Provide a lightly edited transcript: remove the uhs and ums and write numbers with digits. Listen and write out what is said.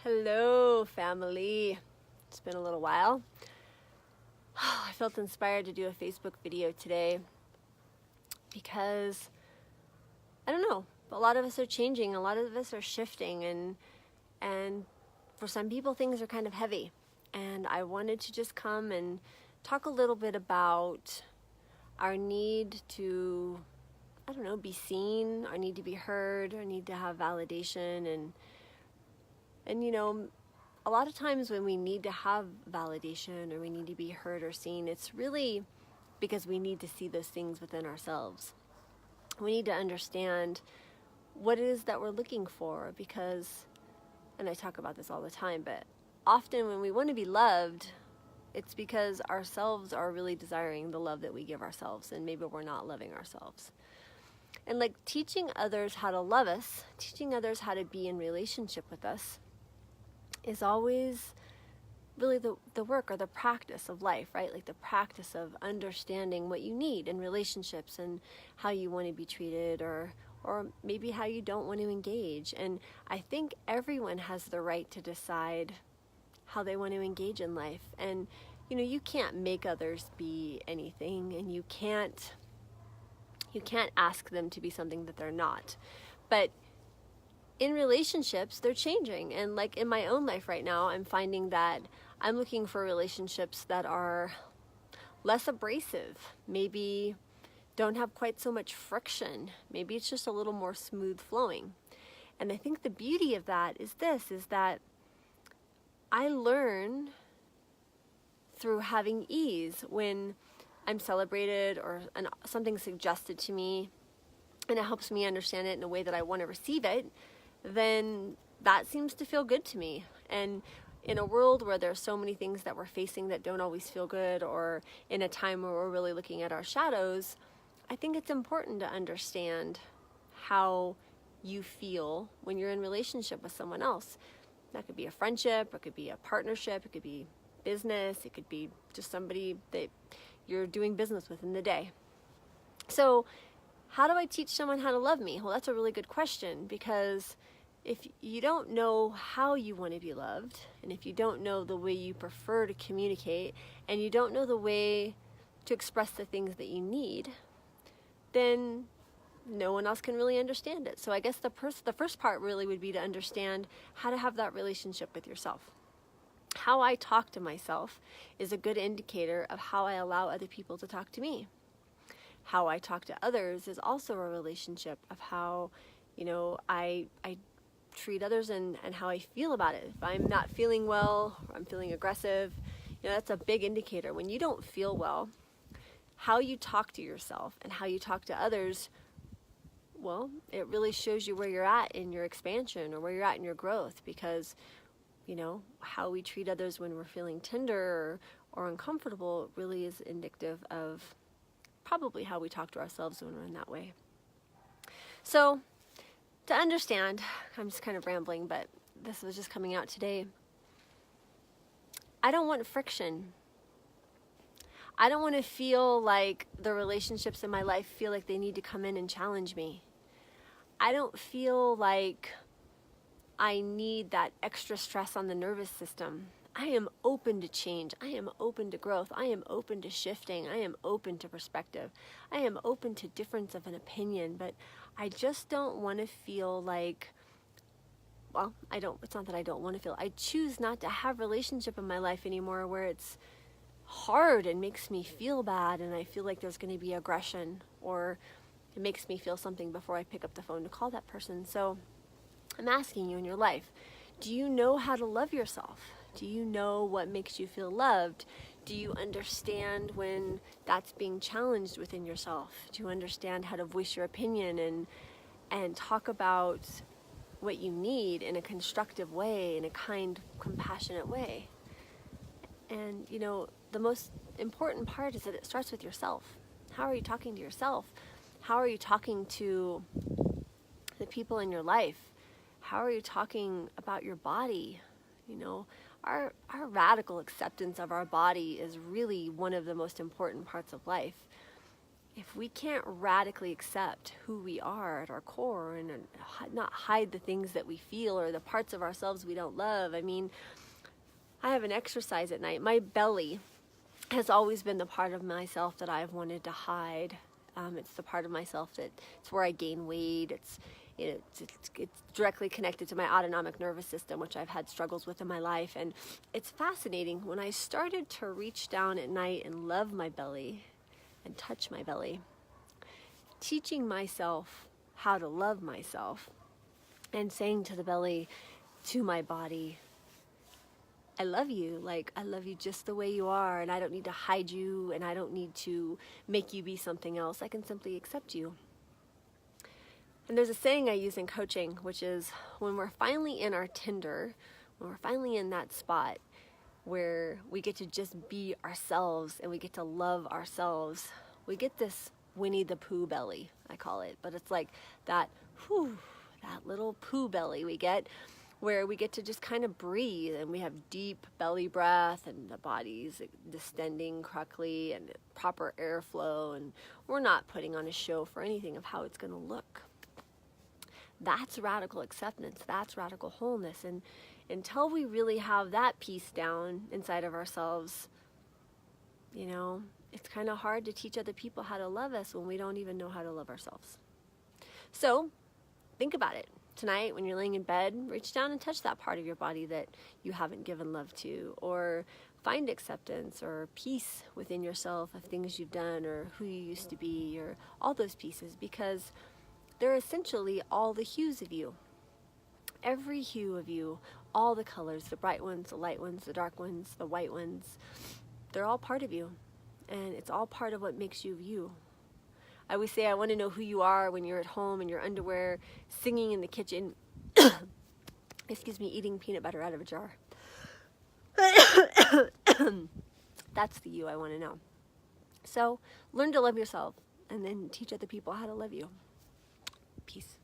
Hello, family. It's been a little while. I felt inspired to do a Facebook video today because, I don't know, a lot of us are changing, a lot of us are shifting, and for some people things are kind of heavy. And I wanted to just come and talk a little bit about our need to, be seen, our need to be heard, our need to have validation, and a lot of times when we need to have validation or we need to be heard or seen, it's really because we need to see those things within ourselves. We need to understand what it is that we're looking for because, and I talk about this all the time, but often when we want to be loved, it's because ourselves are really desiring the love that we give ourselves, and maybe we're not loving ourselves. And like teaching others how to love us, teaching others how to be in relationship with us, is always really the work or the practice of life, right? Like the practice of understanding what you need in relationships and how you want to be treated or maybe how you don't want to engage. And I think everyone has the right to decide how they want to engage in life. And, you can't make others be anything, and you can't ask them to be something that they're not. But in relationships, they're changing. And like in my own life right now, I'm finding that I'm looking for relationships that are less abrasive, maybe don't have quite so much friction. Maybe it's just a little more smooth flowing. And I think the beauty of that is that I learn through having ease when I'm celebrated or something suggested to me, and it helps me understand it in a way that I want to receive it, then that seems to feel good to me. And in a world where there's so many things that we're facing that don't always feel good, or in a time where we're really looking at our shadows, I think it's important to understand how you feel when you're in relationship with someone else. That could be a friendship, it could be a partnership, it could be business, it could be just somebody that you're doing business with in the day. So how do I teach someone how to love me? Well, that's a really good question, because if you don't know how you want to be loved, and if you don't know the way you prefer to communicate, and you don't know the way to express the things that you need, then no one else can really understand it. So I guess the first part really would be to understand how to have that relationship with yourself. How I talk to myself is a good indicator of how I allow other people to talk to me. How I talk to others is also a relationship of how, I treat others and how I feel about it. If I'm not feeling well, or I'm feeling aggressive, that's a big indicator. When you don't feel well, how you talk to yourself and how you talk to others, well, it really shows you where you're at in your expansion or where you're at in your growth, because how we treat others when we're feeling tender or uncomfortable really is indicative of probably how we talk to ourselves when we're in that way. So to understand, I'm just kind of rambling, but this was just coming out today. I don't want friction. I don't want to feel like the relationships in my life feel like they need to come in and challenge me. I don't feel like I need that extra stress on the nervous system. I am open to change. I am open to growth. I am open to shifting. I am open to perspective. I am open to difference of an opinion, but I just don't want to feel like, it's not that I don't want to feel. I choose not to have relationship in my life anymore where it's hard and makes me feel bad, and I feel like there's going to be aggression, or it makes me feel something before I pick up the phone to call that person. So I'm asking you, in your life, do you know how to love yourself? Do you know what makes you feel loved? Do you understand when that's being challenged within yourself? Do you understand how to voice your opinion and talk about what you need in a constructive way, in a kind, compassionate way? And, the most important part is that it starts with yourself. How are you talking to yourself? How are you talking to the people in your life? How are you talking about your body? Our radical acceptance of our body is really one of the most important parts of life. if we can't radically accept who we are at our core and not hide the things that we feel or the parts of ourselves we don't love. I mean, I have an exercise at night. My belly has always been the part of myself that I've wanted to hide. It's the part of myself that it's where I gain weight. It's directly connected to my autonomic nervous system, which I've had struggles with in my life. And it's fascinating. When I started to reach down at night and love my belly and touch my belly, teaching myself how to love myself and saying to the belly, to my body, I love you. Like, I love you just the way you are, and I don't need to hide you, and I don't need to make you be something else. I can simply accept you. And there's a saying I use in coaching, which is when we're finally in our Tinder, when we're finally in that spot where we get to just be ourselves and we get to love ourselves, we get this Winnie the Pooh belly, I call it. But it's like that, that little poo belly we get, where we get to just kind of breathe, and we have deep belly breath, and the body's distending correctly, and proper airflow, and we're not putting on a show for anything of how it's going to look. That's radical acceptance. That's radical wholeness. And until we really have that piece down inside of ourselves, it's kind of hard to teach other people how to love us when we don't even know how to love ourselves. So think about it. Tonight, when you're laying in bed, reach down and touch that part of your body that you haven't given love to, or find acceptance or peace within yourself of things you've done or who you used to be, or all those pieces, because they're essentially all the hues of you. Every hue of you, all the colors, the bright ones, the light ones, the dark ones, the white ones, they're all part of you, and it's all part of what makes you you. I always say I want to know who you are when you're at home in your underwear, singing in the kitchen, eating peanut butter out of a jar. That's the you I want to know. So learn to love yourself, and then teach other people how to love you. Peace.